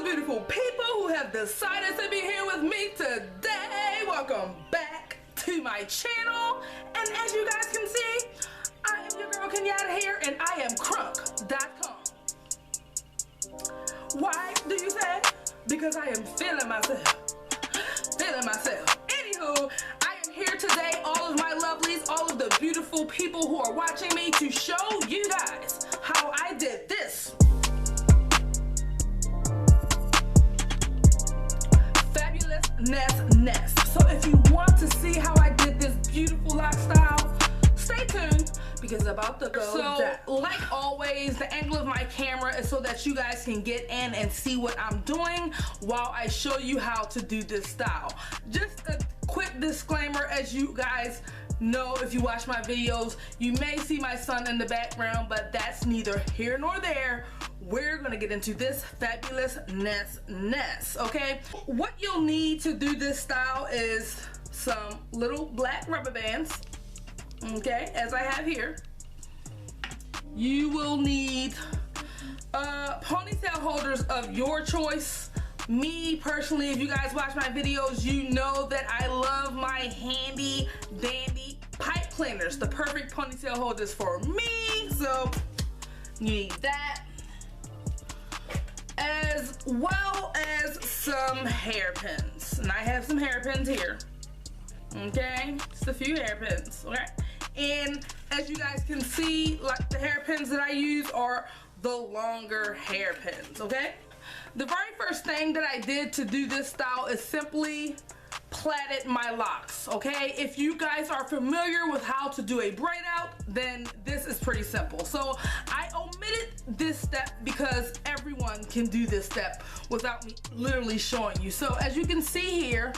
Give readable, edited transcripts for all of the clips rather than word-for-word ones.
beautiful people who have decided to be here with me today. Welcome back to my channel. And as you guys can see, I am your girl Kenyatta here, and I am crunk.com. Why do you say? Because I am feeling myself. Anywho, I am here today, all of my lovelies, all of the beautiful people who are watching me, to show you guys how I did this fabulous So if you want to see how I did this beautiful lock style, stay tuned because it's about to go down. Like always, the angle of my camera is so that you guys can get in and see what I'm doing while I show you how to do this style. Just a quick disclaimer, as you guys know, if you watch my videos, you may see my son in the background, but that's neither here nor there. We're gonna get into this fabulousness, okay? What you'll need to do this style is some little black rubber bands, okay, as I have here. You will need ponytail holders of your choice. Me personally, if you guys watch my videos, you know that I love my handy dandy pipe cleaners, the perfect ponytail holders for me. So you need that, as well as some hairpins. And I have some hairpins here, okay, just a few hairpins, okay. And as you guys can see, like, the hairpins that I use are the longer hairpins, okay. The very first thing that I did to do this style is simply plaited my locks, okay? If you guys are familiar with how to do a braid out, then this is pretty simple. So I omitted this step because everyone can do this step without me literally showing you. So as you can see here,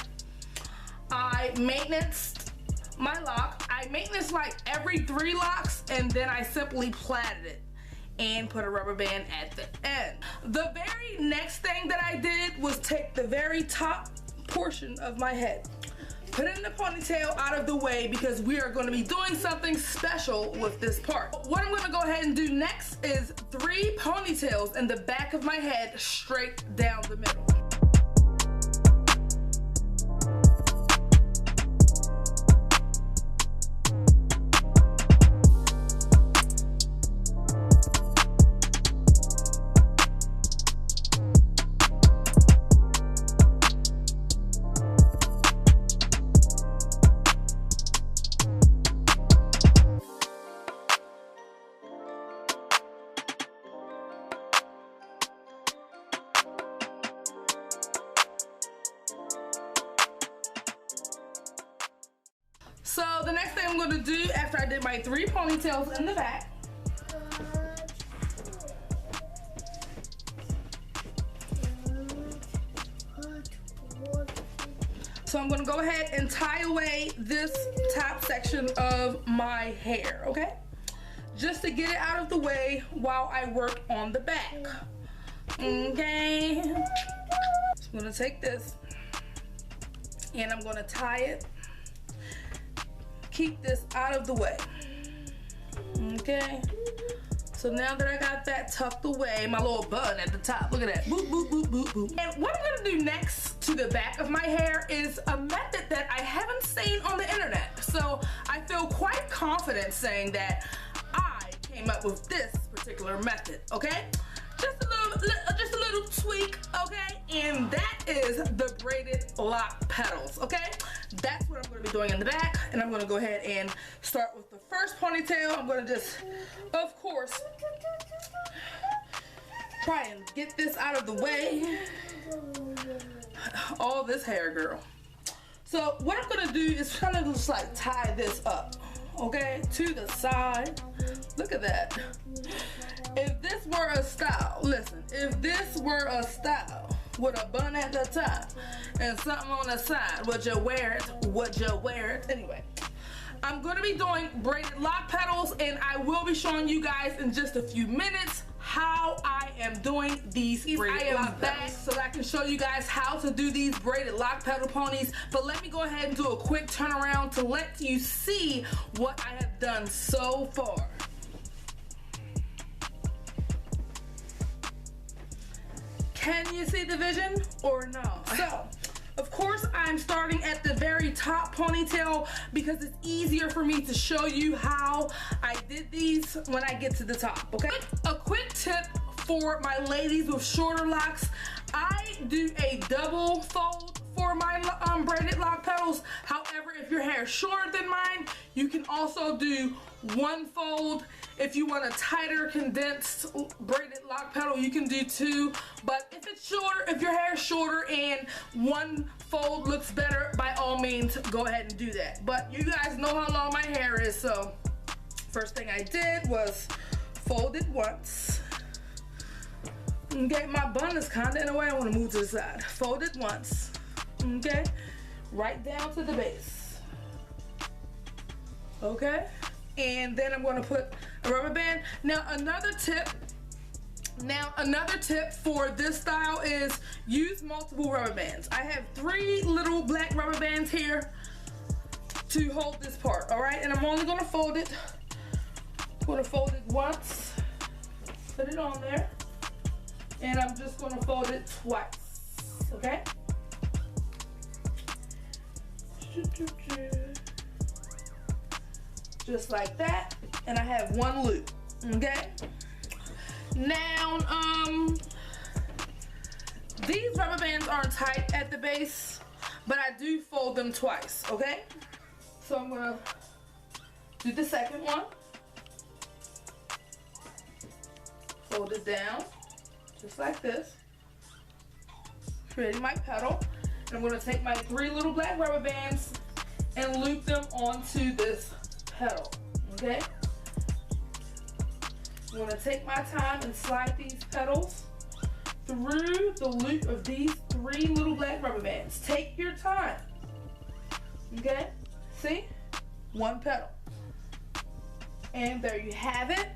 I maintenanced my lock. I maintenanced like every 3 locks, and then I simply plaited it and put a rubber band at the end. The very next thing that I did was take the very top portion of my head, put it in the ponytail out of the way, because we are going to be doing something special with this part. What I'm going to go ahead and do next is 3 ponytails in the back of my head, straight down the middle. So the next thing I'm going to do after I did my 3 ponytails in the back, so I'm going to go ahead and tie away this top section of my hair, okay? Just to get it out of the way while I work on the back, okay? So I'm going to take this and I'm going to tie it. Keep this out of the way, okay? So now that I got that tucked away, my little bun at the top, look at that, boop, boop, boop, boop, boop. And what I'm gonna do next to the back of my hair is a method that I haven't seen on the internet. So I feel quite confident saying that I came up with this particular method, okay? Just a little tweak, okay? And that is the Braided Loc petals, okay? That's what I'm going to be doing in the back, and I'm going to go ahead and start with the first ponytail. I'm going to just, of course, try and get this out of the way. All this hair, girl. So what I'm going to do is kind of just like tie this up, okay, to the side. Look at that. If this were a style, listen, if this were a style with a bun at the top and something on the side, would you wear it? Would you wear it? Anyway, I'm going to be doing braided loc petals, and I will be showing you guys in just a few minutes how I am doing these braided loc petals, so that I can show you guys how to do these braided loc petal ponies. But let me go ahead and do a quick turnaround to let you see what I have done so far. Can you see the vision or no? So, of course, I'm starting at the very top ponytail because it's easier for me to show you how I did these when I get to the top, okay? A quick tip for my ladies with shorter locks, I do a double fold for my braided lock petals. However, if your hair is shorter than mine, you can also do one fold. If you want a tighter condensed braided lock petal, you can do two. But if it's shorter, if your hair is shorter and one fold looks better, by all means, go ahead and do that. But you guys know how long my hair is, so first thing I did was fold it once. Okay, my bun is kind of in the way. I want to move to the side. Fold it once. Okay, right down to the base. Okay, and then I'm going to put a rubber band. Now another tip for this style is use multiple rubber bands. I have 3 little black rubber bands here to hold this part. All right, and I'm only going to fold it. I'm going to fold it once, put it on there, and I'm just going to fold it twice. Okay. Just like that, and I have one loop. Okay, now these rubber bands aren't tight at the base, but I do fold them twice. Okay, so I'm gonna do the second one, fold it down just like this, creating my petal. I'm going to take my 3 little black rubber bands and loop them onto this petal, okay? I'm going to take my time and slide these petals through the loop of these 3 little black rubber bands. Take your time, okay? See? One petal. And there you have it.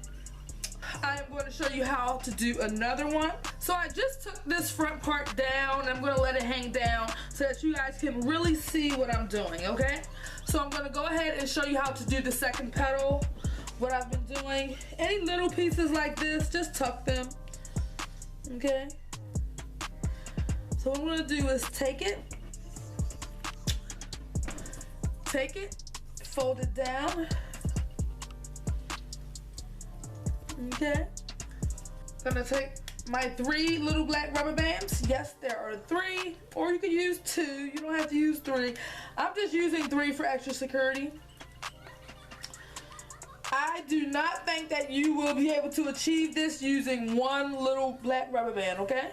I am going to show you how to do another one. So I just took this front part down. I'm going to let it hang down so that you guys can really see what I'm doing, okay? So I'm going to go ahead and show you how to do the second petal, what I've been doing. Any little pieces like this, just tuck them, okay? So what I'm going to do is take it, fold it down. Okay, gonna take my 3 little black rubber bands. Yes, there are 3, or you could use 2. You don't have to use 3. I'm just using 3 for extra security. I do not think that you will be able to achieve this using 1 little black rubber band, okay?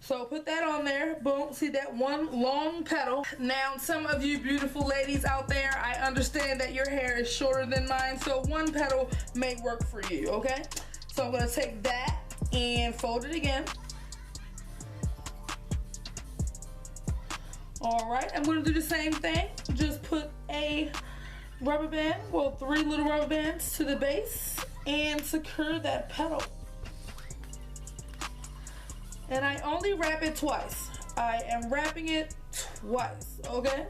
So put that on there, boom, see that one long petal. Now some of you beautiful ladies out there, I understand that your hair is shorter than mine, so 1 petal may work for you, okay? So I'm gonna take that and fold it again. All right, I'm gonna do the same thing. Just put a rubber band, well 3 little rubber bands to the base and secure that petal. And I only wrap it twice. I am wrapping it twice, okay?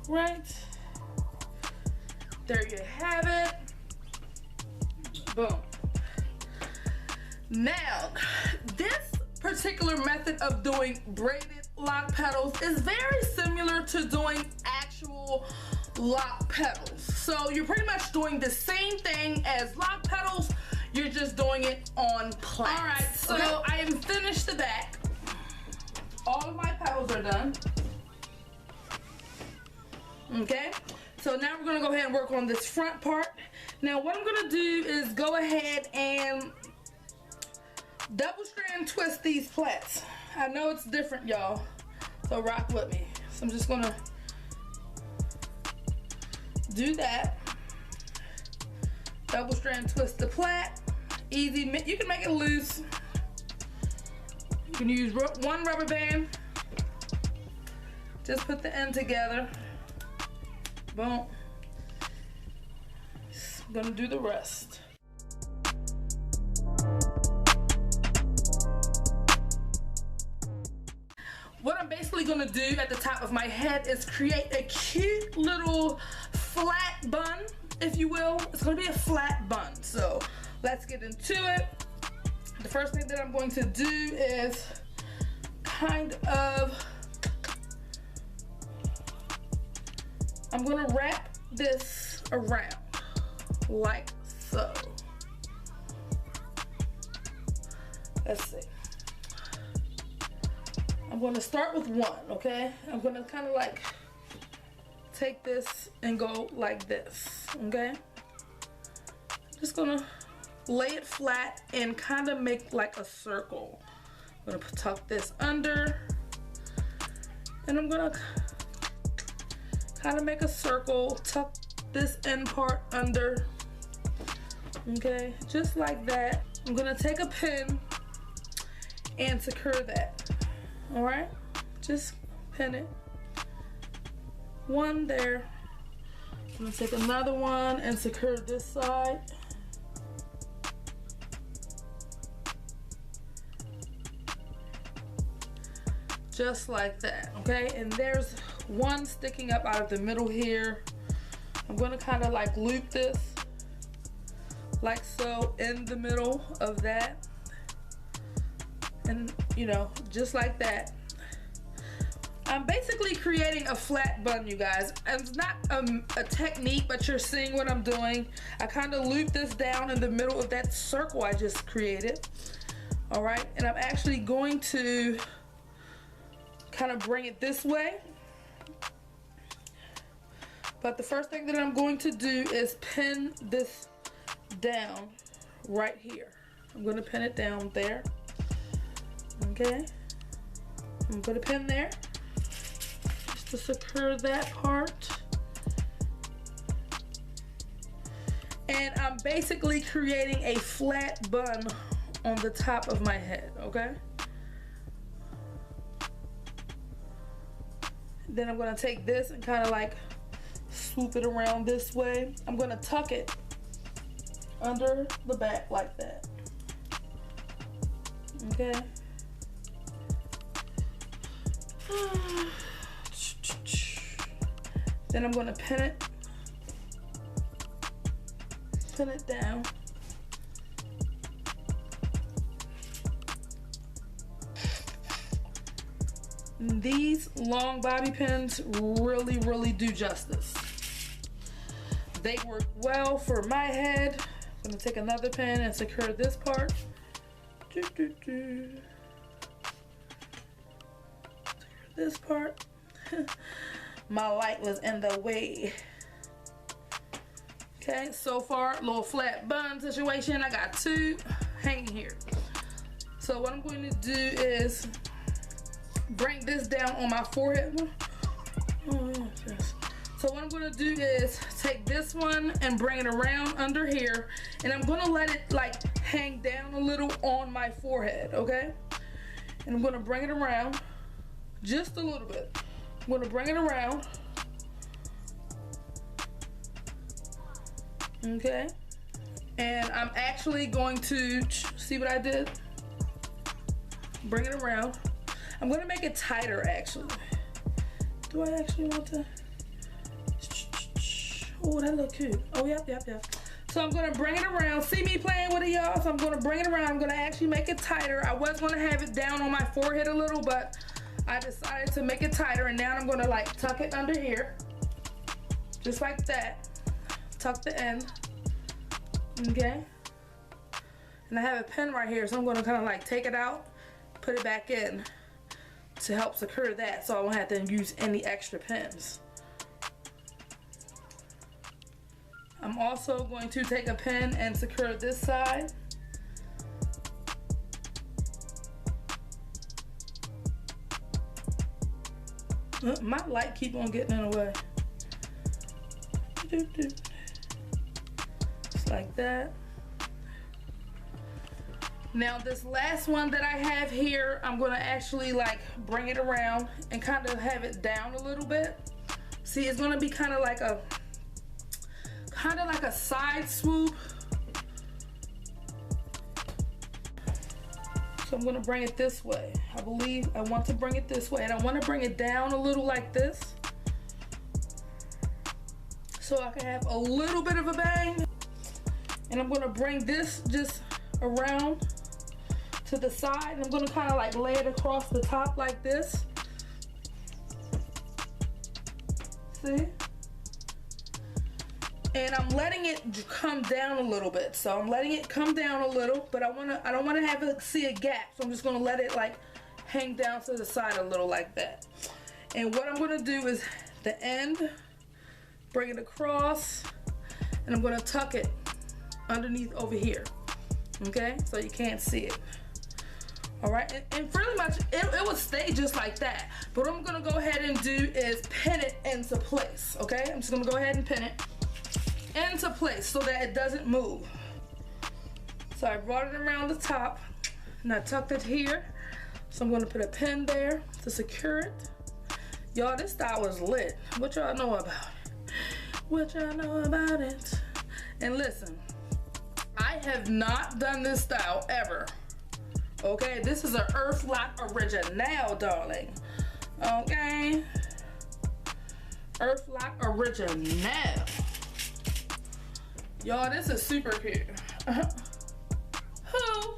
Right. There you have it. Boom. Now, this particular method of doing braided lock petals is very similar to doing actual lock petals. So you're pretty much doing the same thing as lock petals, you're just doing it on plaits. All right, so okay. I am finished the back. All of my petals are done. Okay, so now we're gonna go ahead and work on this front part. Now what I'm gonna do is go ahead and double strand twist these plaits. I know it's different, y'all, so rock with me. So I'm just gonna do that. Double strand twist the plait. Easy, you can make it loose. You can use 1 rubber band. Just put the end together. Boom. I'm gonna do the rest. What I'm basically gonna do at the top of my head is create a cute little flat bun, if you will. It's gonna be a flat bun, so let's get into it. The first thing that I'm going to do is kind of, I'm gonna wrap this around like so. Let's see. I'm gonna start with one, okay? I'm gonna kind of like take this and go like this, okay? I'm just gonna lay it flat and kind of make like a circle. I'm gonna tuck this under, and I'm gonna kind of make a circle, tuck this end part under, okay? Just like that. I'm gonna take a pin and secure that, all right? Just pin it. One there. I'm gonna take another one and secure this side. Just like that, okay? And there's one sticking up out of the middle here. I'm gonna kind of like loop this like so in the middle of that. And you know, just like that. I'm basically creating a flat bun, you guys. And it's not a technique, but you're seeing what I'm doing. I kind of loop this down in the middle of that circle I just created. All right, and I'm actually going to kind of bring it this way. But the first thing that I'm going to do is pin this down right here. I'm going to pin it down there. Okay. I'm going to pin there just to secure that part. And I'm basically creating a flat bun on the top of my head, okay? Then I'm gonna take this and kind of like swoop it around this way. I'm gonna tuck it under the back like that. Okay. Then I'm gonna pin it down. These long bobby pins really do justice. They work well for my head. I'm gonna take another pin and secure this part. Secure this part. My light was in the way. Okay, so far, little flat bun situation. I got two hanging here. So what I'm going to do is bring this down on my forehead. Oh, yes. So what I'm going to do is take this one and bring it around under here, and I'm going to let it like hang down a little on my forehead, okay? And I'm going to bring it around just a little bit. I'm going to bring it around. Okay, and I'm actually going to see what I did. Bring it around. I'm going to make it tighter actually. Do I actually want to? Oh, that look cute. Oh, yep. So I'm going to bring it around. See me playing with it, y'all? So I'm going to bring it around. I'm going to actually make it tighter. I was going to have it down on my forehead a little, but I decided to make it tighter, and now I'm going to like tuck it under here. Just like that. Tuck the end. Okay. And I have a pin right here, so I'm going to kind of like take it out, put it back in to help secure that, so I won't have to use any extra pins. I'm also going to take a pin and secure this side. My light keep on getting in the way. Just like that. Now this last one that I have here, I'm gonna actually like bring it around and kind of have it down a little bit. See, it's gonna be kind of like a side swoop. So I'm gonna bring it this way. I believe I want to bring it this way, and I want to bring it down a little like this, so I can have a little bit of a bang. And I'm gonna bring this just around to the side. I'm gonna kind of like lay it across the top like this. See? And I'm letting it come down a little bit. So I'm letting it come down a little, but I don't wanna have it see a gap. So I'm just gonna let it like hang down to the side a little like that. And what I'm gonna do is the end, bring it across, and I'm gonna tuck it underneath over here. Okay, so you can't see it. All right, and pretty much it will stay just like that. But what I'm gonna go ahead and do is pin it into place. Okay, I'm just gonna go ahead and pin it into place so that it doesn't move. So I brought it around the top and I tucked it here. So I'm gonna put a pin there to secure it. Y'all, this style is lit. What y'all know about it? What y'all know about it? And listen, I have not done this style ever. Okay, this is an Earth Loc original, darling. Okay, Earth Loc original. Y'all, this is super cute. Who?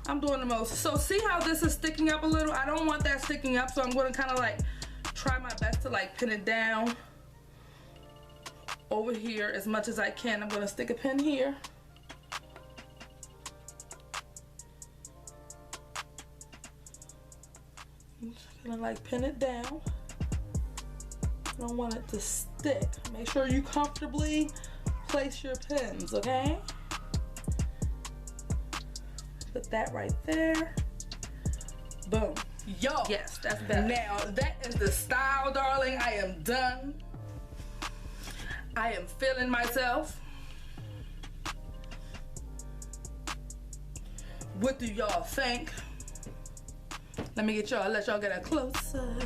I'm doing the most. So see how this is sticking up a little? I don't want that sticking up, so I'm gonna kind of like try my best to like pin it down over here as much as I can. I'm gonna stick a pin here. I'm just gonna like pin it down. I don't want it to stick. Make sure you comfortably place your pins, okay? Put that right there. Boom. Yo, yes, that's better. Now, that is the style, darling. I am done. I am feeling myself. What do y'all think? Let y'all get a closer.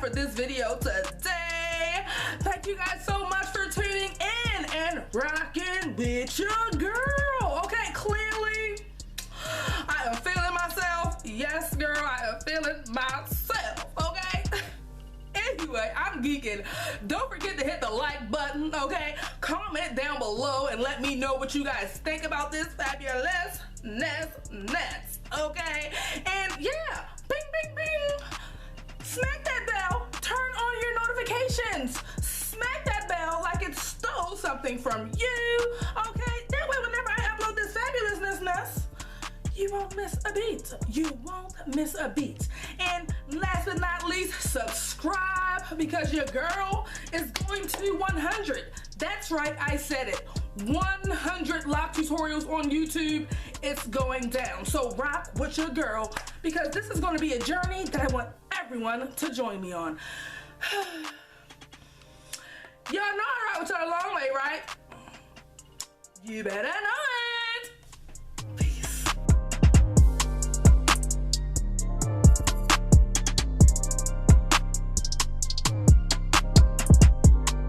For this video today. Thank you guys so much for tuning in and rocking with your girl. Okay, clearly I am feeling myself. Yes, girl, I am feeling myself. Okay. Anyway, I'm geeking. Don't forget to hit the like button. Okay, comment down below and let me know what you guys think about this fabulousness. Okay, and yeah, bing, bing, bing. Smack that bell, turn on your notifications. Smack that bell like it stole something from you. Okay, that way whenever I upload this fabulousness, you won't miss a beat. You won't miss a beat. And last but not least, subscribe because your girl is going to 100. That's right, I said it. 100 loc tutorials on YouTube. It's going down. So rock with your girl because this is going to be a journey that I want everyone to join me on. Y'all know I ride with y'all a long way, right? You better know.